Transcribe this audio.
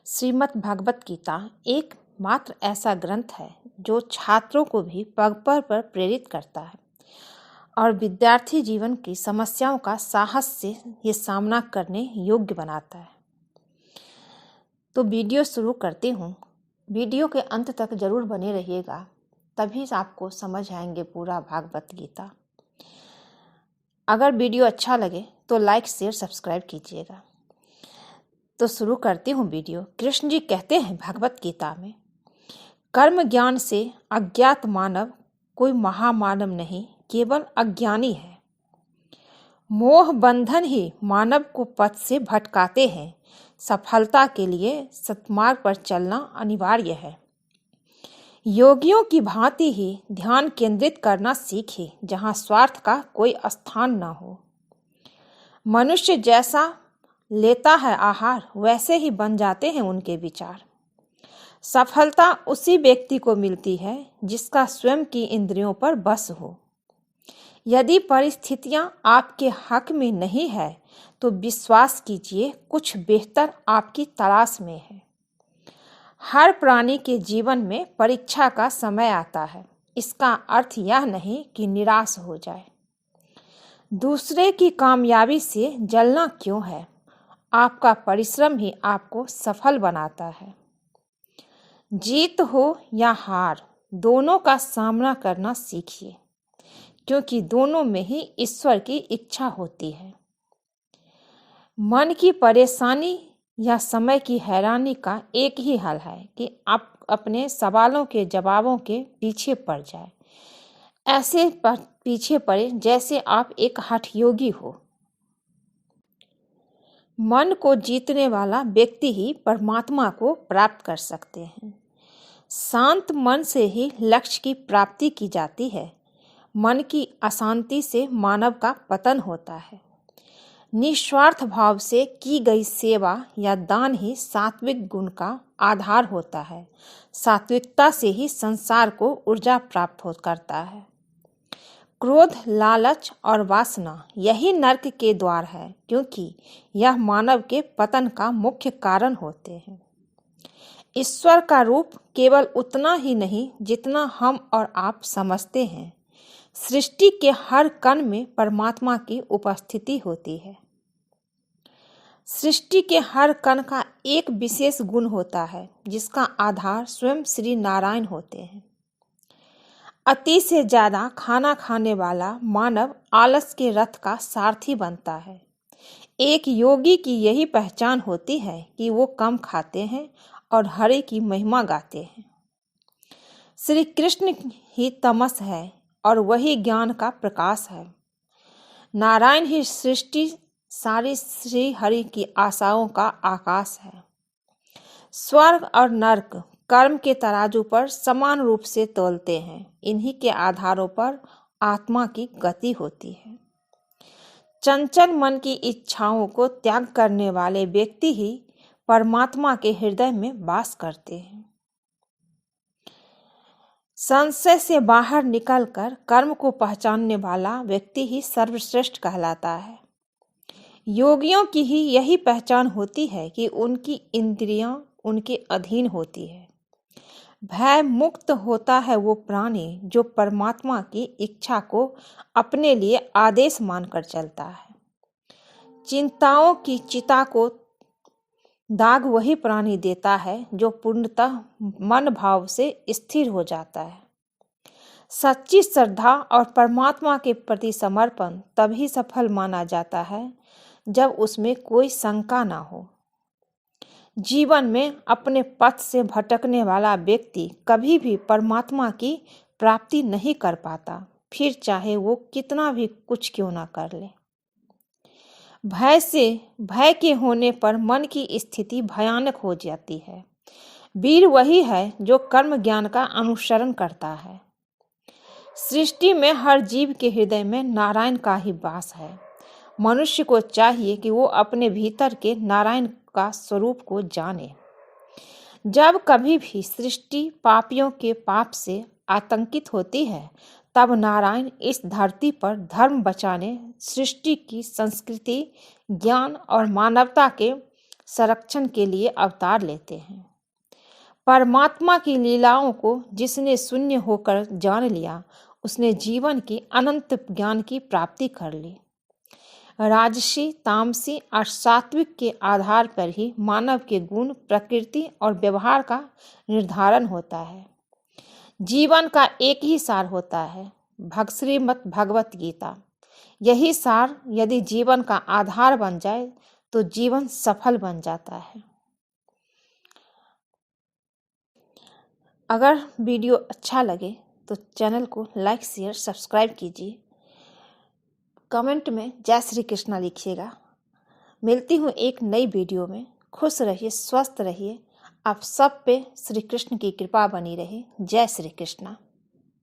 श्रीमद् भागवत गीता एक मात्र ऐसा ग्रंथ है जो छात्रों को भी पग पग पर प्रेरित करता है और विद्यार्थी जीवन की समस्याओं का साहस से ये सामना करने योग्य बनाता है। तो वीडियो शुरू करती हूँ। वीडियो के अंत तक जरूर बने रहिएगा, तभी आपको समझ आएंगे पूरा भागवत गीता। अगर वीडियो अच्छा लगे तो लाइक शेयर सब्सक्राइब कीजिएगा। तो शुरू करती हूँ वीडियो। कृष्ण जी कहते हैं भागवत गीता में, कर्म ज्ञान से अज्ञात मानव कोई महामानव नहीं, केवल अज्ञानी है। मोह बंधन ही मानव को पथ से भटकाते हैं। सफलता के लिए सत्मार्ग पर चलना अनिवार्य है। योगियों की भांति ही ध्यान केंद्रित करना सीखे, जहाँ स्वार्थ का कोई स्थान न हो। मनुष्य जैसा लेता है आहार, वैसे ही बन जाते हैं उनके विचार। सफलता उसी व्यक्ति को मिलती है जिसका स्वयं की इंद्रियों पर बस हो। यदि परिस्थितियां आपके हक में नहीं है तो विश्वास कीजिए, कुछ बेहतर आपकी तलाश में है। हर प्राणी के जीवन में परीक्षा का समय आता है। इसका अर्थ यह नहीं कि निराश हो जाए। दूसरे की कामयाबी से जलना क्यों है? आपका परिश्रम ही आपको सफल बनाता है। जीत हो या हार, दोनों का सामना करना सीखिए, क्योंकि दोनों में ही ईश्वर की इच्छा होती है। मन की परेशानी या समय की हैरानी का एक ही हल है कि आप अपने सवालों के जवाबों के पीछे पड़ जाए। ऐसे पीछे पड़े जैसे आप एक हठयोगी हो। मन को जीतने वाला व्यक्ति ही परमात्मा को प्राप्त कर सकते हैं। शांत मन से ही लक्ष्य की प्राप्ति की जाती है। मन की अशांति से मानव का पतन होता है। निस्वार्थ भाव से की गई सेवा या दान ही सात्विक गुण का आधार होता है। सात्विकता से ही संसार को ऊर्जा प्राप्त करता है। क्रोध, लालच और वासना यही नरक के द्वार है, क्योंकि यह मानव के पतन का मुख्य कारण होते हैं। ईश्वर का रूप केवल उतना ही नहीं जितना हम और आप समझते हैं। सृष्टि के हर कण में परमात्मा की उपस्थिति होती है। सृष्टि के हर कण का एक विशेष गुण होता है, जिसका आधार स्वयं श्री नारायण होते हैं। अति से ज्यादा खाना खाने वाला मानव आलस के रथ का सारथी बनता है। एक योगी की यही पहचान होती है कि वो कम खाते हैं और हरि की महिमा गाते हैं। श्री कृष्ण ही तमस है और वही ज्ञान का प्रकाश है। नारायण ही सृष्टि सारी श्री हरि की आशाओं का आकाश है। स्वर्ग और नरक कर्म के तराजू पर समान रूप से तौलते हैं। इन्हीं के आधारों पर आत्मा की गति होती है। चंचल मन की इच्छाओं को त्याग करने वाले व्यक्ति ही परमात्मा के हृदय में वास करते हैं। संशय से बाहर निकलकर कर्म को पहचानने वाला व्यक्ति ही सर्वश्रेष्ठ कहलाता है। योगियों की ही यही पहचान होती है कि उनकी इंद्रियां उनके अधीन होती है। भय मुक्त होता है वो प्राणी जो परमात्मा की इच्छा को अपने लिए आदेश मानकर चलता है। चिंताओं की चिता को दाग वही प्राणी देता है जो पूर्णतः मन भाव से स्थिर हो जाता है। सच्ची श्रद्धा और परमात्मा के प्रति समर्पण तभी सफल माना जाता है जब उसमें कोई शंका ना हो। जीवन में अपने पथ से भटकने वाला व्यक्ति कभी भी परमात्मा की प्राप्ति नहीं कर पाता, फिर चाहे वो कितना भी कुछ क्यों ना कर ले। भय के होने पर मन की स्थिति भयानक हो जाती है। वीर वही है जो कर्म ज्ञान का अनुसरण करता है। सृष्टि में हर जीव के हृदय में नारायण का ही वास है। मनुष्य को चाहिए कि वो अपने भीतर के नारायण का स्वरूप को जाने। जब कभी भी सृष्टि पापियों के पाप से आतंकित होती है, तब नारायण इस धरती पर धर्म बचाने, सृष्टि की संस्कृति, ज्ञान और मानवता के संरक्षण के लिए अवतार लेते हैं। परमात्मा की लीलाओं को जिसने शून्य होकर जान लिया, उसने जीवन की अनंत ज्ञान की प्राप्ति कर ली। राजसी, तामसी और सात्विक के आधार पर ही मानव के गुण, प्रकृति और व्यवहार का निर्धारण होता है। जीवन का एक ही सार होता है, श्रीमद् भगवत गीता। यही सार यदि जीवन का आधार बन जाए तो जीवन सफल बन जाता है। अगर वीडियो अच्छा लगे तो चैनल को लाइक, शेयर, सब्सक्राइब कीजिए। कमेंट में जय श्री कृष्णा लिखिएगा। मिलती हूँ एक नई वीडियो में। खुश रहिए, स्वस्थ रहिए। आप सब पे श्री कृष्ण की कृपा बनी रहे। जय श्री कृष्णा।